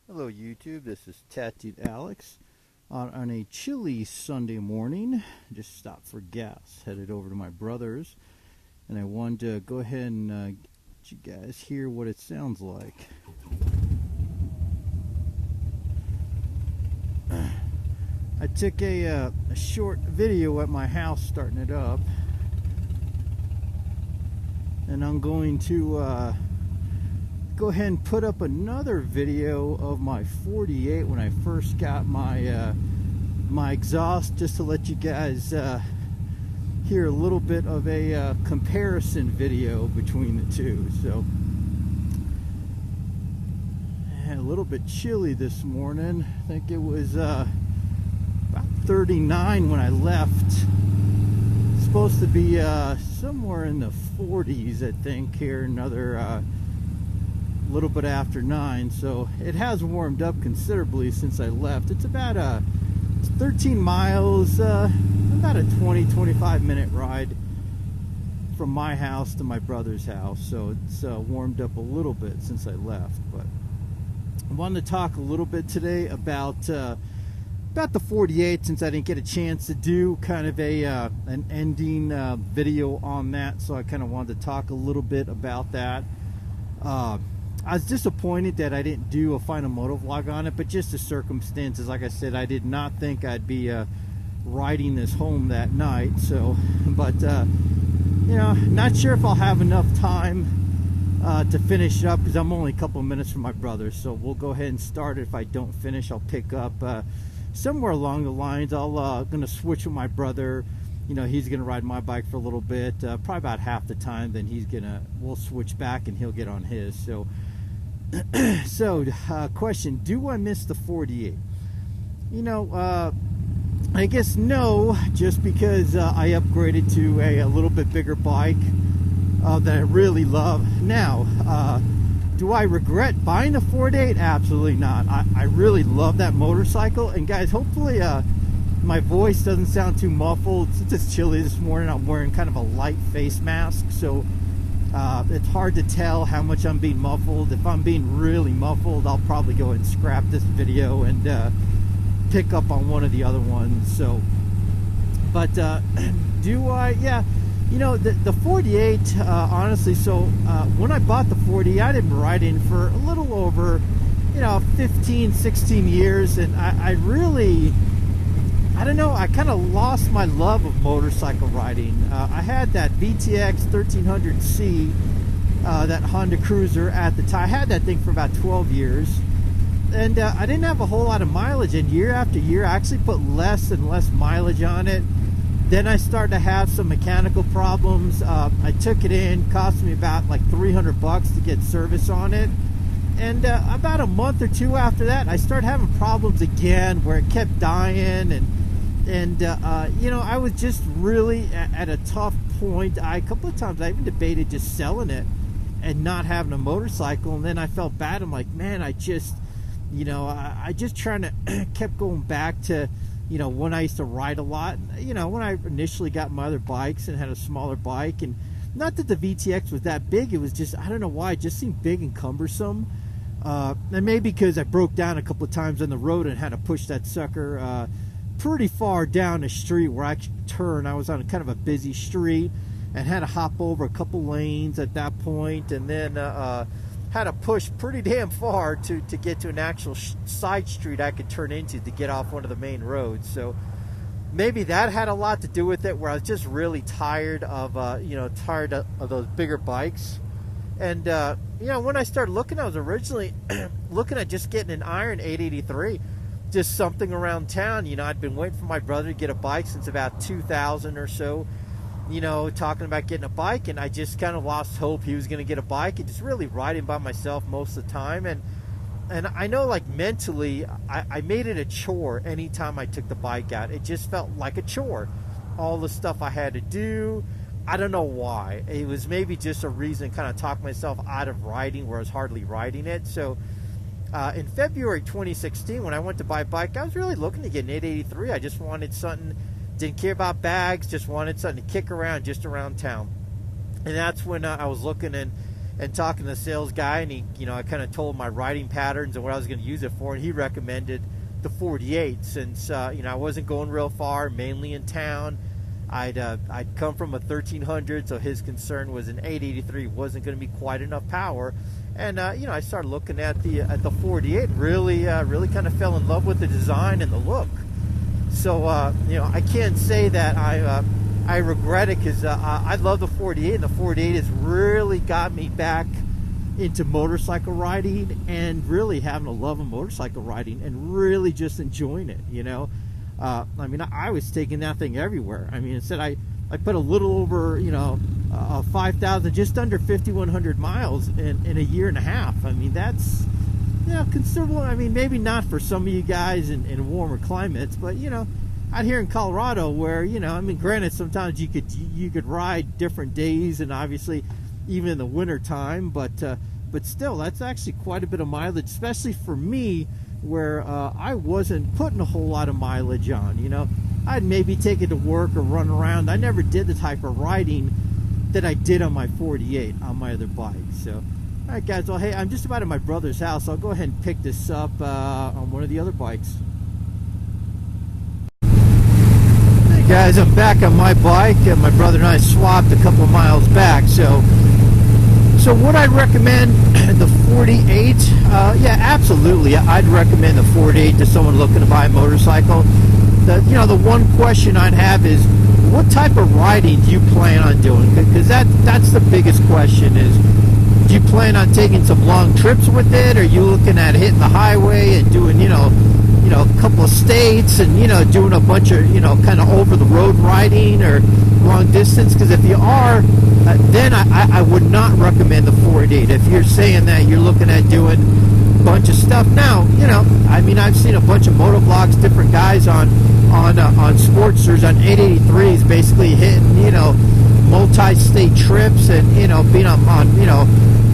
Hello YouTube, this is Tattooed Alex on a chilly Sunday morning. Just stopped for gas, headed over to my brother's, and I wanted to go ahead and let you guys hear what it sounds like. I took a short video at my house starting it up, and I'm going to go ahead and put up another video of my 48 when I first got my my exhaust, just to let you guys hear a little bit of a comparison video between the two. So a little bit chilly this morning. I think it was about 39 when I left. It's supposed to be somewhere in the 40s, I think, here another little bit after 9, so it has warmed up considerably since I left. It's about it's 13 miles, about a 20-25 minute ride from my house to my brother's house, so it's warmed up a little bit since I left. But I wanted to talk a little bit today about the 48, since I didn't get a chance to do kind of an ending video on that, so I kind of wanted to talk a little bit about that. I was disappointed that I didn't do a final motovlog on it, but just the circumstances. Like I said, I did not think I'd be riding this home that night. So, but you know, not sure if I'll have enough time to finish up, because I'm only a couple of minutes from my brother. So we'll go ahead and start it. If I don't finish, I'll pick up somewhere along the lines. I'll gonna switch with my brother. You know, he's gonna ride my bike for a little bit, probably about half the time. Then we'll switch back and he'll get on his. So. So, question, do I miss the 48? You know, I guess no, just because I upgraded to a little bit bigger bike that I really love. Now, do I regret buying the 48? Absolutely not. I really love that motorcycle. And guys, hopefully my voice doesn't sound too muffled. It's just chilly this morning. I'm wearing kind of a light face mask, so it's hard to tell how much I'm being muffled. If I'm being really muffled, I'll probably go ahead and scrap this video and pick up on one of the other ones. So, but do I? Yeah, you know, the 48, honestly, so when I bought the 40, I didn't ride in for a little over, you know, 15, 16 years, and I really, I don't know, I kind of lost my love of motorcycle riding. I had that VTX 1300C, that Honda Cruiser at the time. I had that thing for about 12 years. And I didn't have a whole lot of mileage. And year after year, I actually put less and less mileage on it. Then I started to have some mechanical problems. I took it in, cost me about like $300 to get service on it. And about a month or two after that, I started having problems again, where it kept dying, and you know, I was just really at a tough point. A couple of times I even debated just selling it and not having a motorcycle, and then I felt bad. I'm like, man, I just, you know, I just trying to kept going back to, you know, when I used to ride a lot. You know, when I initially got my other bikes and had a smaller bike, and not that the VTX was that big, it was just, I don't know why, it just seemed big and cumbersome. And maybe because I broke down a couple of times on the road and had to push that sucker pretty far down the street where I could turn. I was on kind of a busy street and had to hop over a couple lanes at that point, and then had to push pretty damn far to get to an actual side street I could turn into to get off one of the main roads. So maybe that had a lot to do with it, where I was just really tired of you know, tired of those bigger bikes. And you know, when I started looking, I was originally looking at just getting an iron 883, just something around town. You know, I'd been waiting for my brother to get a bike since about 2000 or so, you know, talking about getting a bike, and I just kind of lost hope he was going to get a bike, and just really riding by myself most of the time. And I know, like, mentally, I made it a chore anytime I took the bike out. It just felt like a chore. All the stuff I had to do, I don't know why. It was maybe just a reason to kind of talk myself out of riding, where I was hardly riding it. So in February 2016, when I went to buy a bike, I was really looking to get an 883. I just wanted something, didn't care about bags, just wanted something to kick around just around town. And that's when I was looking, and and talking to the sales guy, and he, I kind of told my riding patterns and what I was going to use it for, and he recommended the 48 since I wasn't going real far, mainly in town. I'd come from a 1300, so his concern was an 883 wasn't going to be quite enough power. And I started looking at the 48, really kind of fell in love with the design and the look. So I can't say that I regret it, because I love the 48, and the 48 has really got me back into motorcycle riding, and really having a love of motorcycle riding, and really just enjoying it. I was taking that thing everywhere. Instead I put a little over 5,000, just under 5,100 miles in a year and a half. That's considerable. Maybe not for some of you guys in warmer climates, but out here in Colorado, where granted, sometimes you could ride different days, and obviously even in the winter time, but still, that's actually quite a bit of mileage, especially for me, where I wasn't putting a whole lot of mileage on. I'd maybe take it to work or run around. I never did the type of riding that I did on my 48 on my other bike. So, all right, guys. Well, hey, I'm just about at my brother's house. I'll go ahead and pick this up on one of the other bikes. Hey, guys, I'm back on my bike, and my brother and I swapped a couple of miles back. So what I'd recommend, the 48, yeah, absolutely. I'd recommend the 48 to someone looking to buy a motorcycle. The one question I'd have is, what type of riding do you plan on doing? Because that's the biggest question is, do you plan on taking some long trips with it? Are you looking at hitting the highway and doing, a couple of states, and, doing a bunch of, kind of over the road riding or long distance? Because if you are, then I would not recommend the 48. If you're saying that you're looking at doing a bunch of stuff. Now, I've seen a bunch of motovlogs, different guys on Sportsters, on 883s, basically hitting, multi-state trips, and, being on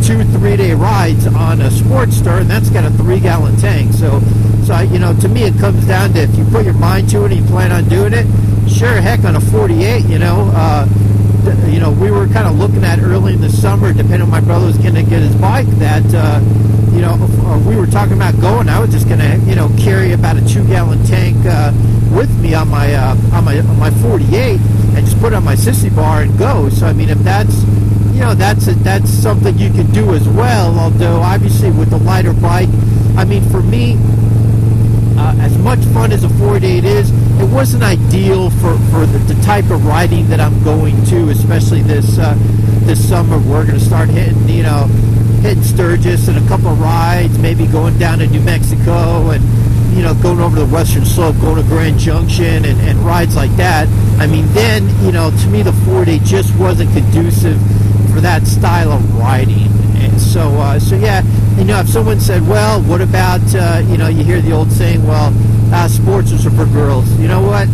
2-3 day rides on a Sportster, and that's got a 3-gallon tank. So to me, it comes down to, if you put your mind to it and you plan on doing it, sure, heck, on a 48, we were kind of looking at early in the summer, depending on my brother was going to get his bike, that, we were talking about going. I was just going to, carry about a 2-gallon tank with me on my 48, and just put it on my sissy bar and go. So, if that's, that's something you can do as well, although obviously with the lighter bike, for me, as much fun as a 48 is, it wasn't ideal for the type of riding that I'm going to, especially this summer. We're going to start hitting, hitting Sturgis and a couple of rides, maybe going down to New Mexico, and, going over the Western Slope, going to Grand Junction, and rides like that. Then, to me, the 48 just wasn't conducive for that style of riding. And so yeah, if someone said, well, what about, you hear the old saying, well, Sportsters are for girls. You know what?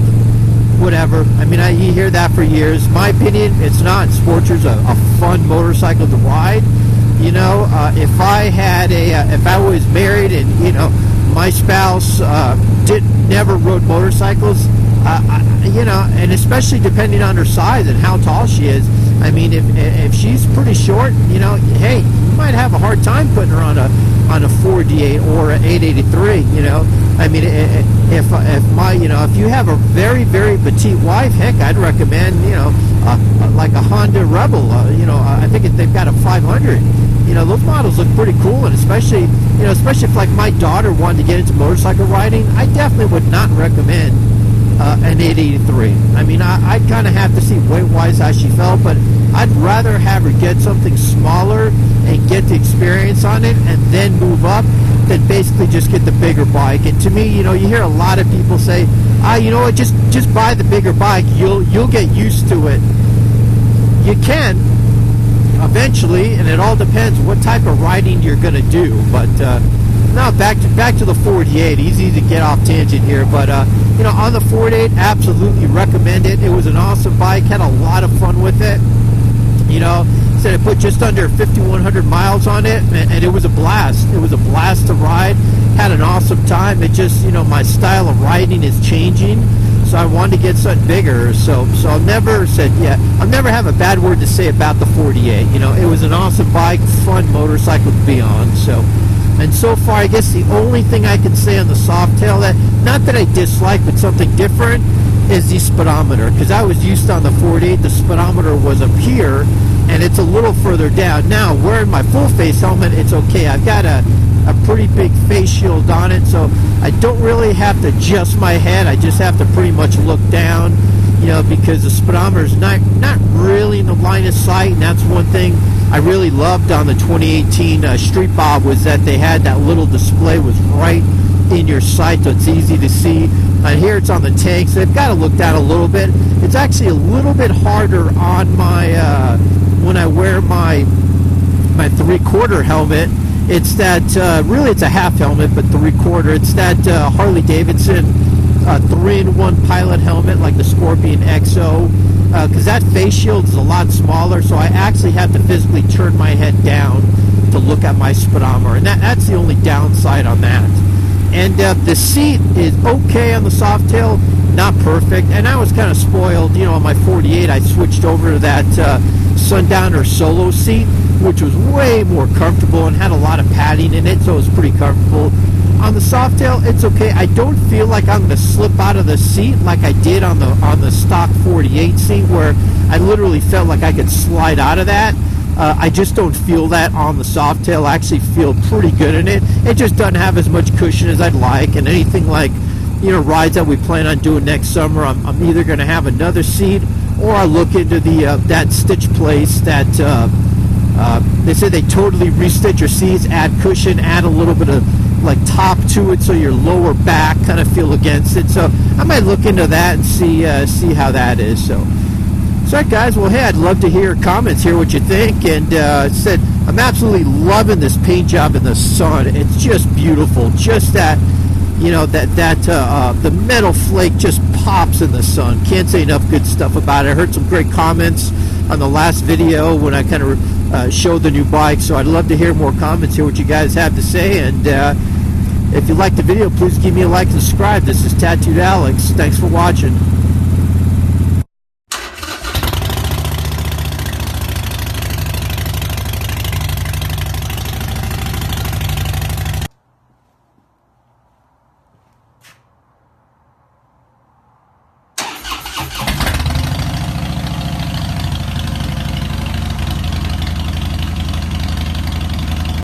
Whatever. You hear that for years. My opinion, it's not. Sportsters are a fun motorcycle to ride. If I was married and, my spouse never rode motorcycles, and especially depending on her size and how tall she is. If she's pretty short, hey, you might have a hard time putting her on a 48 or an 883. If you have a very, very petite wife, heck, I'd recommend like a Honda Rebel. I think they've got a 500. Those models look pretty cool, and especially if like my daughter wanted to get into motorcycle riding, I definitely would not recommend an 883. I'd kind of have to see weight-wise how she felt, but I'd rather have her get something smaller and get the experience on it, and then move up, than basically just get the bigger bike. And to me, you hear a lot of people say, you know what, just buy the bigger bike. You'll get used to it. You can eventually, and it all depends what type of riding you're going to do. But now back to the 48. Easy to get off tangent here, but on the 48, absolutely recommend it. It was an awesome bike. Had a lot of fun with it. Said I put just under 5,100 miles on it, and it was a blast. It was a blast to ride. Had an awesome time. It just, my style of riding is changing. So I wanted to get something bigger. So I'll never have a bad word to say about the 48. You know, it was an awesome bike, fun motorcycle to be on. And so far, I guess the only thing I can say on the Softail, that not that I dislike, but something different, is the speedometer. Because I was used on the 48, the speedometer was up here, and it's a little further down. Now, wearing my full face helmet, it's okay. I've got a pretty big face shield on it, so I don't really have to adjust my head. I just have to pretty much look down, you know, because the speedometer is not really in the line of sight. And that's one thing I really loved on the 2018 Street Bob, was that they had that little display was right in your sight, so it's easy to see. And here it's on the tank, so they've got to look down a little bit. It's actually a little bit harder on my when I wear my 3/4 helmet. It's that really it's a half helmet, but 3/4. It's that Harley Davidson 3-in-1 pilot helmet, like the Scorpion XO, because that face shield is a lot smaller, so I actually have to physically turn my head down to look at my speedometer, and that's the only downside on that. And the seat is okay on the Softail, not perfect, and I was kind of spoiled. You know, on my 48, I switched over to that Sundowner Solo seat, which was way more comfortable and had a lot of padding in it, so it was pretty comfortable. On the Softail, it's okay. I don't feel like I'm going to slip out of the seat like I did on the stock 48 seat, where I literally felt like I could slide out of that. I just don't feel that on the Softail. I actually feel pretty good in it. It just doesn't have as much cushion as I'd like, and anything like, you know, rides that we plan on doing next summer, I'm either going to have another seat, or I'll look into the that stitch place that they say they totally restitch your seats, add cushion, add a little bit of like top to it, so your lower back kind of feel against it. So I might look into that and see how that is. So right, guys, well, hey, I'd love to hear your comments, hear what you think. And said, I'm absolutely loving this paint job in the sun. It's just beautiful. Just that, you know, the metal flake just pops in the sun. Can't say enough good stuff about it. I heard some great comments on the last video when I kind of showed the new bike. So I'd love to hear more comments, hear what you guys have to say. And if you liked the video, please give me a like and subscribe. This is Tattooed Alex. Thanks for watching.